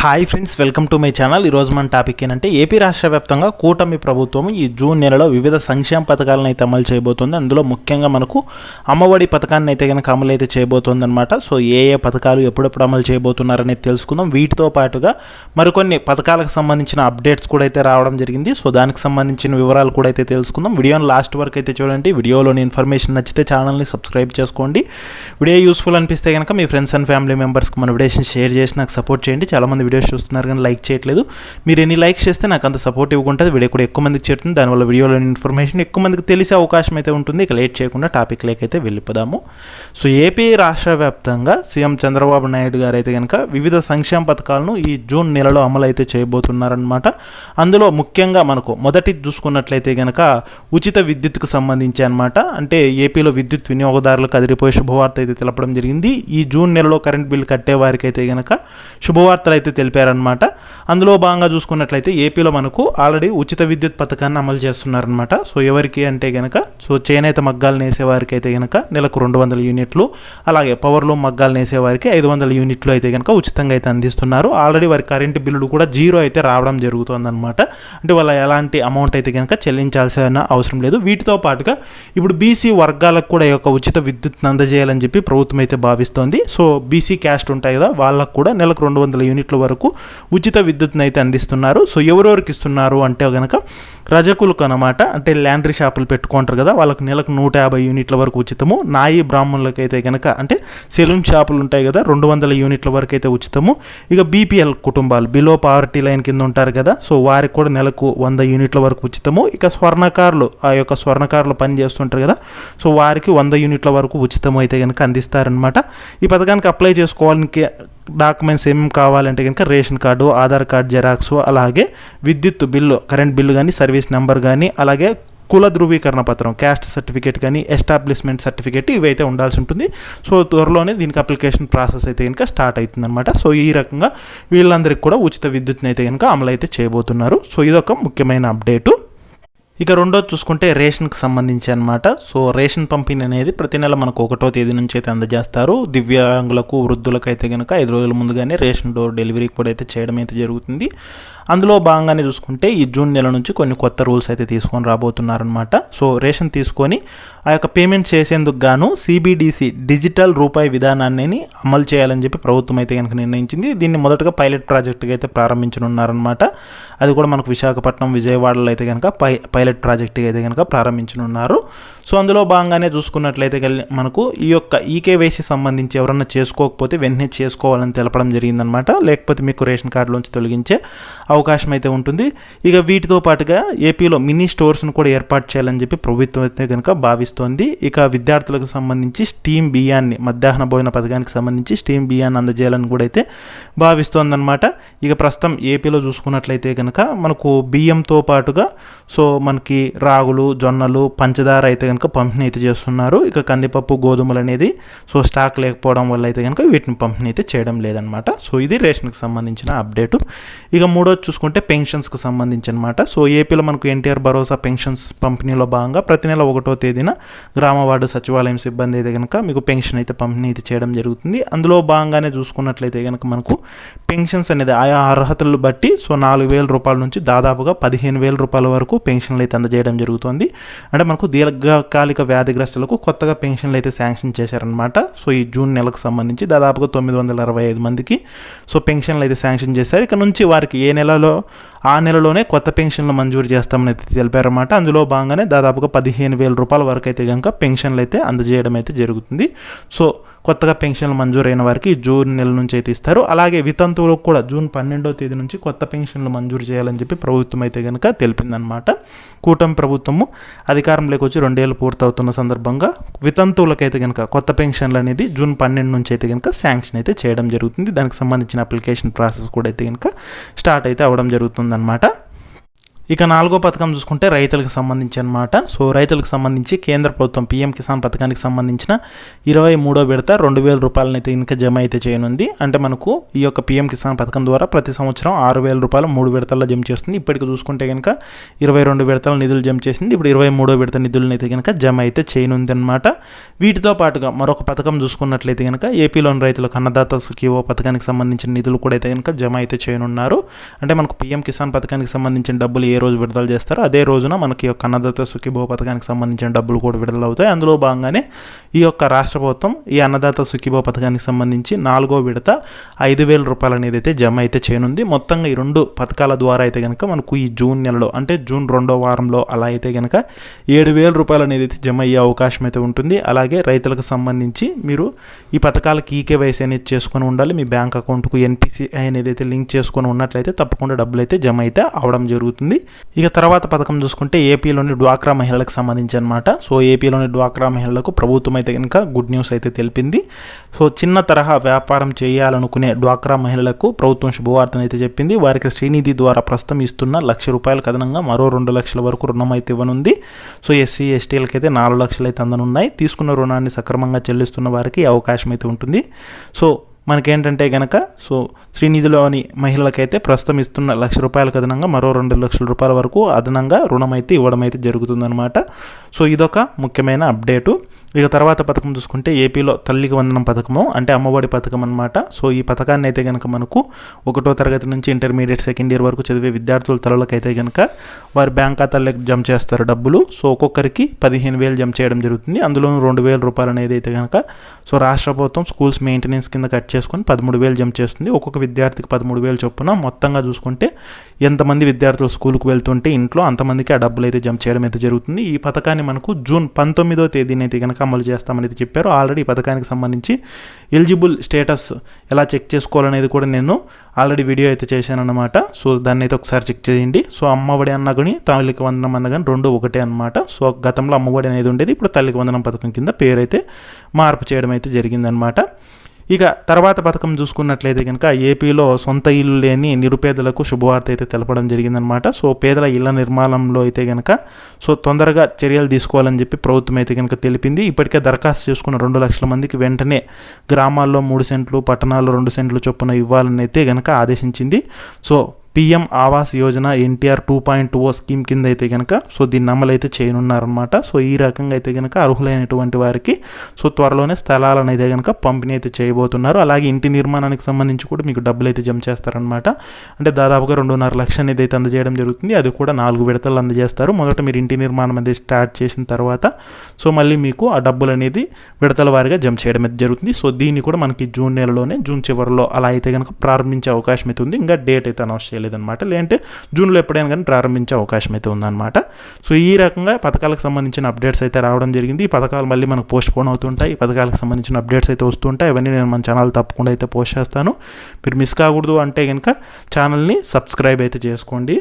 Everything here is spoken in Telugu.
Hi friends, welcome to my channel. ఈరోజు మన టాపిక్ ఏంటంటే ఏపీ రాష్ట్ర వ్యాప్తంగా కూటమి ప్రభుత్వం ఈ జూన్ నెలలో వివిధ సంక్షేమ పథకాలను అయితే అమలు చేయబోతోంది. అందులో ముఖ్యంగా మనకు అమ్మఒడి పథకాన్ని అయితే కనుక అమలు అయితే చేయబోతోంది అనమాట. సో ఏ పథకాలు ఎప్పుడెప్పుడు అమలు చేయబోతున్నారనేది తెలుసుకుందాం. వీటితో పాటుగా మరికొన్ని పథకాలకు సంబంధించిన అప్డేట్స్ కూడా అయితే రావడం జరిగింది. సో దానికి సంబంధించిన వివరాలు కూడా అయితే తెలుసుకుందాం. వీడియోని లాస్ట్ వరకు అయితే చూడండి. వీడియోలోని ఇన్ఫర్మేషన్ నచ్చితే ఛానల్ని సబ్స్క్రైబ్ చేసుకోండి. వీడియో యూస్ఫుల్ అనిపిస్తే కనుక మీ ఫ్రెండ్స్ అండ్ ఫ్యామిలీ మెంబర్స్కి మన వీడియోస్ని షేర్ చేసి నాకు సపోర్ట్ చేయండి. చాలామంది వీడియోస్ చూస్తున్నారు కానీ లైక్ చేయట్లేదు. మీరు ఎన్ని లైక్స్ చేస్తే నాకు అంత సపోర్ట్ ఇవ్వకుంటుంది. వీడియో కూడా ఎక్కువ మందికి చేరుతుంది. దానివల్ల వీడియోలోని ఇన్ఫర్మేషన్ ఎక్కువ మందికి తెలిసే అవకాశం అయితే ఉంటుంది. ఇక లేట్ చేయకుండా టాపిక్ లేకైతే వెళ్ళిపోదాము. సో ఏపీ రాష్ట్ర వ్యాప్తంగా సీఎం చంద్రబాబు నాయుడు గారు అయితే కనుక వివిధ సంక్షేమ పథకాలను ఈ జూన్ నెలలో అమలు అయితే చేయబోతున్నారనమాట. అందులో ముఖ్యంగా మనకు మొదటి చూసుకున్నట్లయితే కనుక ఉచిత విద్యుత్కు సంబంధించి అనమాట. అంటే ఏపీలో విద్యుత్ వినియోగదారులకు అదిరిపోయే శుభవార్త అయితే తెలపడం జరిగింది. ఈ జూన్ నెలలో కరెంట్ బిల్ కట్టే వారికి అయితే కనుక శుభవార్తలు అయితే తెలిపారనమాట. అందులో భాగంగా చూసుకున్నట్లయితే ఏపీలో మనకు ఆల్రెడీ ఉచిత విద్యుత్ పథకాన్ని అమలు చేస్తున్నారనమాట. సో ఎవరికి అంటే కనుక చేనేత మగ్గాలు నేసేవారికి అయితే కనుక నెలకు 200 యూనిట్లు, అలాగే పవర్లో మగ్గాలు నేసేవారికి 500 యూనిట్లు అయితే కనుక ఉచితంగా అయితే అందిస్తున్నారు. ఆల్రెడీ వారి కరెంటు బిల్లులు కూడా జీరో అయితే రావడం జరుగుతుందన్నమాట. అంటే వాళ్ళ ఎలాంటి అమౌంట్ అయితే కనుక చెల్లించాల్సిన అవసరం లేదు. వీటితో పాటుగా ఇప్పుడు బీసీ వర్గాలకు కూడా ఈ యొక్క ఉచిత విద్యుత్ని అందజేయాలని చెప్పి ప్రభుత్వం అయితే భావిస్తోంది. సో బీసీ క్యాస్ట్ ఉంటాయి కదా, వాళ్ళకు కూడా నెలకు 200 యూనిట్ల వరకు ఉచిత విద్యుత్ని అయితే అందిస్తున్నారు. సో ఎవరెవరికి ఇస్తున్నారు అంటే కనుక రజకులకు అనమాట. అంటే ల్యాండ్రీ షాపులు పెట్టుకుంటారు కదా, వాళ్ళకి నెలకు 150 యూనిట్ల వరకు ఉచితము. నాయి బ్రాహ్మణులకు అయితే కనుక అంటే సెలూన్ షాపులు ఉంటాయి కదా, 200 యూనిట్ల వరకు అయితే ఉచితము. ఇక బీపీఎల్ కుటుంబాలు బిలో పావర్టీ లైన్ కింద ఉంటారు కదా, సో వారికి కూడా నెలకు 100 యూనిట్ల వరకు ఉచితము. ఇక స్వర్ణకారులు, ఆ యొక్క స్వర్ణకారులు పని చేస్తుంటారు కదా, సో వారికి 100 యూనిట్ల వరకు ఉచితము అయితే కనుక అందిస్తారనమాట. ఈ పథకానికి అప్లై చేసుకోవడానికి డాక్యుమెంట్స్ ఏమేమి కావాలంటే కనుక ration card, Aadhaar card xerox, అలాగే విద్యుత్ బిల్లు, కరెంట్ బిల్లు కానీ, సర్వీస్ నెంబర్ కానీ, అలాగే కుల ధృవీకరణ పత్రం, క్యాస్ట్ సర్టిఫికేట్ కానీ, ఎస్టాబ్లిష్మెంట్ సర్టిఫికేట్ ఇవైతే ఉండాల్సి ఉంటుంది. సో త్వరలోనే దీనికి అప్లికేషన్ ప్రాసెస్ అయితే కనుక స్టార్ట్ అవుతుంది అనమాట. సో ఈ రకంగా వీళ్ళందరికీ కూడా ఉచిత విద్యుత్ని అయితే కనుక అమలు అయితే చేయబోతున్నారు. సో ఇదొక ముఖ్యమైన అప్డేటు. ఇక రెండోది చూసుకుంటే రేషన్కి సంబంధించి అనమాట. సో రేషన్ పంపిణీ అనేది ప్రతి నెల మనకు 1వ తేదీ నుంచి అయితే అందజేస్తారు. దివ్యాంగులకు, వృద్ధులకు అయితే కనుక 5 రోజుల ముందుగానే రేషన్ డోర్ డెలివరీ కూడా అయితే చేయడం అయితే జరుగుతుంది. అందులో భాగంగానే చూసుకుంటే ఈ జూన్ నెల నుంచి కొన్ని కొత్త రూల్స్ అయితే తీసుకొని రాబోతున్నారనమాట. సో రేషన్ తీసుకొని ఆ యొక్క పేమెంట్ చేసేందుకు గాను సిబిడిసి డిజిటల్ రూపాయి విధానాన్ని అమలు చేయాలని చెప్పి ప్రభుత్వం అయితే కనుక నిర్ణయించింది. దీన్ని మొదటగా పైలట్ ప్రాజెక్టుగా అయితే ప్రారంభించనున్నారనమాట. అది కూడా మనకు విశాఖపట్నం, విజయవాడలో అయితే కనుక పైలట్ ప్రాజెక్టుగా అయితే కనుక ప్రారంభించనున్నారు. సో అందులో భాగంగానే చూసుకున్నట్లయితే మనకు ఈ యొక్క ఈకేవైసీ సంబంధించి ఎవరన్నా చేసుకోకపోతే వెంటనే చేసుకోవాలని తెలపడం జరిగిందనమాట. లేకపోతే మీకు రేషన్ కార్డులోంచి తొలగించే అవకాశం అయితే ఉంటుంది. ఇక వీటితో పాటుగా ఏపీలో మినీ స్టోర్స్ను కూడా ఏర్పాటు చేయాలని చెప్పి ప్రభుత్వం అయితే కనుక భావిస్తోంది. ఇక విద్యార్థులకు సంబంధించి స్టీమ్ బియ్యాన్ని, మధ్యాహ్న భోజన పథకానికి సంబంధించి స్టీమ్ బియ్యాన్ని అందజేయాలని కూడా అయితే భావిస్తోందన్నమాట. ఇక ప్రస్తుతం ఏపీలో చూసుకున్నట్లయితే కనుక మనకు బియ్యంతో పాటుగా సో మనకి రాగులు, జొన్నలు, పంచదార అయితే కనుక పంపిణీ అయితే చేస్తున్నారు. ఇక కందిపప్పు, గోధుమలు అనేది సో స్టాక్ లేకపోవడం వల్ల అయితే కనుక వీటిని పంపిణీ అయితే చేయడం లేదనమాట. సో ఇది రేషన్కి సంబంధించిన అప్డేటు. ఇక మూడోది చూసుకుంటే పెన్షన్స్కి సంబంధించి అనమాట. సో ఏపీలో మనకు ఎన్టీఆర్ భరోసా పెన్షన్స్ పంపిణీలో భాగంగా ప్రతి నెల 1వ తేదీన గ్రామ వార్డు సచివాలయం సిబ్బంది అయితే కనుక మీకు పెన్షన్ అయితే పంపిణీ అయితే చేయడం జరుగుతుంది. అందులో భాగంగానే చూసుకున్నట్లయితే కనుక మనకు పెన్షన్స్ అనేది ఆయా అర్హతలు బట్టి సో 4,000 రూపాయల నుంచి దాదాపుగా 15,000 రూపాయల వరకు పెన్షన్లు అయితే అందజేయడం జరుగుతుంది. అంటే మనకు దీర్ఘకాలిక వ్యాధిగ్రస్తులకు కొత్తగా పెన్షన్లు అయితే శాంక్షన్ చేశారనమాట. సో ఈ జూన్ నెలకు సంబంధించి దాదాపుగా 965 మందికి సో పెన్షన్లు అయితే శాంక్షన్ చేశారు. ఇక నుంచి వారికి ఏ నెలలో ఆ నెలలోనే కొత్త పెన్షన్లు మంజూరు చేస్తామని అయితే తెలిపారన్నమాట. అందులో భాగంగానే దాదాపుగా 15,000 రూపాయల వరకు అయితే కనుక పెన్షన్లు అయితే అందజేయడం అయితే జరుగుతుంది. సో కొత్తగా పెన్షన్లు మంజూరైన వారికి జూన్ నెల నుంచి అయితే ఇస్తారు. అలాగే వితంతువులకు కూడా జూన్ 12వ తేదీ నుంచి కొత్త పెన్షన్లు మంజూరు చేయాలని చెప్పి ప్రభుత్వం అయితే కనుక తెలిపిందనమాట. కూటమి ప్రభుత్వము అధికారంలోకి వచ్చి 2 ఏళ్ళు పూర్తవుతున్న సందర్భంగా వితంతువులకైతే కనుక కొత్త పెన్షన్లు అనేది జూన్ 12 నుంచి అయితే కనుక శాంక్షన్ అయితే చేయడం జరుగుతుంది. దానికి సంబంధించిన అప్లికేషన్ ప్రాసెస్ కూడా అయితే కనుక స్టార్ట్ అయితే అవ్వడం జరుగుతుందన్నమాట. ఇక 4వ పథకం చూసుకుంటే రైతులకు సంబంధించి అనమాట. సో రైతులకు సంబంధించి కేంద్ర ప్రభుత్వం పీఎం కిసాన్ పథకానికి సంబంధించిన 23వ విడత 2,000 రూపాయలనైతే ఇంకా జమ అయితే చేయనుంది. అంటే మనకు ఈ యొక్క పీఎం కిసాన్ పథకం ద్వారా ప్రతి సంవత్సరం 6,000 రూపాయలు 3 విడతల్లో జమ చేస్తుంది. ఇప్పటికి చూసుకుంటే కనుక 22 విడతల నిధులు జమ చేసింది. ఇప్పుడు 23వ విడత నిధులను అయితే కనుక జమ అయితే చేయనుంది అనమాట. వీటితో పాటుగా మరొక పథకం చూసుకున్నట్లయితే కనుక ఏపీలోని రైతులకు అన్నదాత సుఖీభవ పథకానికి సంబంధించిన నిధులు కూడా అయితే కనుక జమ అయితే చేయనున్నారు. అంటే మనకు పీఎం కిసాన్ పథకానికి సంబంధించిన డబ్బులు ఏ రోజు విడుదల చేస్తారో అదే రోజున మనకి యొక్క అన్నదాత సుఖీభవ పథకానికి సంబంధించిన డబ్బులు కూడా విడుదల అవుతాయి. అందులో భాగంగానే ఈ యొక్క రాష్ట్ర ప్రభుత్వం ఈ అన్నదాత సుఖీభవ పథకానికి సంబంధించి 4వ విడత 5,000 రూపాయలు అనేది అయితే జమ అయితే చేయనుంది. మొత్తంగా ఈ 2 పథకాల ద్వారా అయితే కనుక మనకు ఈ జూన్ నెలలో అంటే జూన్ 2వ వారంలో అలా అయితే కనుక 7,000 రూపాయలు అనేది అయితే జమ అయ్యే అవకాశం అయితే ఉంటుంది. అలాగే రైతులకు సంబంధించి మీరు ఈ పథకాలకి ఈకేవైసీ అనేది చేసుకొని ఉండాలి. మీ బ్యాంక్ అకౌంట్కు ఎన్పిసిఐ అనేది అయితే లింక్ చేసుకొని ఉన్నట్లయితే తప్పకుండా డబ్బులు అయితే జమ అయితే అవడం జరుగుతుంది. ఇక తర్వాత పథకం చూసుకుంటే ఏపీలోని డ్వాక్రా మహిళలకు సంబంధించి అనమాట. సో ఏపీలోని డ్వాక్రా మహిళలకు ప్రభుత్వం అయితే కనుక గుడ్ న్యూస్ అయితే తెలిపింది. సో చిన్న తరహా వ్యాపారం చేయాలనుకునే డ్వాక్రా మహిళలకు ప్రభుత్వం శుభవార్తను అయితే చెప్పింది. వారికి శ్రీనిధి ద్వారా ప్రస్తుతం ఇస్తున్న ₹1,00,000 అదనంగా మరో 2 లక్షల వరకు రుణం అయితే ఇవ్వనుంది. సో ఎస్సీ ఎస్టీలకి అయితే 4 లక్షలు అయితే అందనున్నాయి. తీసుకున్న రుణాన్ని సక్రమంగా చెల్లిస్తున్న వారికి అవకాశం అయితే ఉంటుంది. సో మనకేంటంటే కనుక సో శ్రీనిధిలోని మహిళలకైతే ప్రస్తుతం ఇస్తున్న ₹1,00,000 అదనంగా మరో 2 లక్షల రూపాయల వరకు అదనంగా రుణం అయితే ఇవ్వడం అయితే జరుగుతుందన్నమాట. సో ఇదొక ముఖ్యమైన అప్డేటు. ఇక తర్వాత పథకం చూసుకుంటే ఏపీలో తల్లికి వందనం పథకము అంటే అమ్మఒడి పథకం అనమాట. సో ఈ పథకాన్ని అయితే కనుక మనకు 1వ తరగతి నుంచి ఇంటర్మీడియట్ సెకండ్ ఇయర్ వరకు చదివే విద్యార్థుల తలలకైతే కనుక వారి బ్యాంక్ ఖాతాలకు జమ చేస్తారు డబ్బులు. సో ఒక్కొక్కరికి 15,000 జమ చేయడం జరుగుతుంది. అందులో 2,000 రూపాయలు అనేది అయితే కనుక సో రాష్ట్ర ప్రభుత్వం స్కూల్స్ మెయింటెనెన్స్ కింద కట్ చేసుకొని 13,000 జమ చేస్తుంది. ఒక్కొక్క విద్యార్థికి 13,000 చొప్పున మొత్తంగా చూసుకుంటే ఎంతమంది విద్యార్థులు స్కూల్కి వెళ్తుంటే ఇంట్లో అంతమందికి ఆ డబ్బులు అయితే జమ చేయడం అయితే జరుగుతుంది. ఈ పథకాన్ని మనకు జూన్ 19వ తేదీన అయితే కనుక అమలు చేస్తామని చెప్పారు. ఆల్రెడీ ఈ పథకానికి సంబంధించి ఎలిజిబుల్ స్టేటస్ ఎలా చెక్ చేసుకోవాలనేది కూడా నేను ఆల్రెడీ వీడియో అయితే చేశాను అనమాట. సో దాన్ని అయితే ఒకసారి చెక్ చేయండి. సో అమ్మఒడి అన్నా కానీ తల్లికి వందనం అన్న కానీ 2 ఒకటే అనమాట. సో గతంలో అమ్మఒడి అనేది ఉండేది, ఇప్పుడు తల్లికి వందనం పథకం కింద పేరు అయితే మార్పు చేయడం అయితే జరిగిందనమాట. ఇక తర్వాత పథకం చూసుకున్నట్లయితే కనుక ఏపీలో సొంత ఇల్లు లేని నిరుపేదలకు శుభవార్త అయితే తెలపడం జరిగిందనమాట. సో పేదల ఇళ్ల నిర్మాణంలో అయితే కనుక సో తొందరగా చర్యలు తీసుకోవాలని చెప్పి ప్రభుత్వం అయితే కనుక తెలిపింది. ఇప్పటికే దరఖాస్తు చేసుకున్న 2 లక్షల మందికి వెంటనే గ్రామాల్లో 3 సెంట్లు, పట్టణాల్లో 2 సెంట్లు చొప్పున ఇవ్వాలని అయితే కనుక ఆదేశించింది. So PM Awas Yojana NTR 2.0 scheme కింద అయితే కనుక సో దీన్ని అమలు అయితే చేయనున్నారనమాట. సో ఈ రకంగా అయితే కనుక అర్హులైనటువంటి వారికి సో త్వరలోనే స్థలాలను అయితే కనుక పంపిణీ అయితే చేయబోతున్నారు. అలాగే ఇంటి నిర్మాణానికి సంబంధించి కూడా మీకు డబ్బులు అయితే జమ చేస్తారనమాట. అంటే దాదాపుగా 2.5 లక్షలు అనేది అయితే అందజేయడం జరుగుతుంది. అది కూడా 4 విడతలు అందజేస్తారు. మొదట మీరు ఇంటి నిర్మాణం అనేది స్టార్ట్ చేసిన తర్వాత సో మళ్ళీ మీకు ఆ డబ్బులు అనేది విడతల వారీగా జమ చేయడం అయితే జరుగుతుంది. సో దీన్ని కూడా మనకి జూన్ నెలలోనే జూన్ చివరిలో అలా అయితే కనుక ప్రారంభించే అవకాశం అయితే ఉంది. ఇంకా డేట్ అయితే అనౌన్స్ చేయలేదన్నమాట. లేదంటే జూన్లో ఎప్పుడైనా కానీ ప్రారంభించే అవకాశం అయితే ఉందన్నమాట. సో ఈ రకంగా పథకాలకు సంబంధించిన అప్డేట్స్ అయితే రావడం జరిగింది. ఈ పథకాలు మళ్ళీ మనకు పోస్ట్ పోన్ అవుతుంటాయి. ఈ పథకాలకు సంబంధించిన అప్డేట్స్ అయితే వస్తుంటాయి. అవన్నీ నేను మన ఛానల్ తప్పకుండా అయితే పోస్ట్ చేస్తాను. మీరు మిస్ కాకూడదు అంటే కనుక ఛానల్ని సబ్స్క్రైబ్ అయితే చేసుకోండి.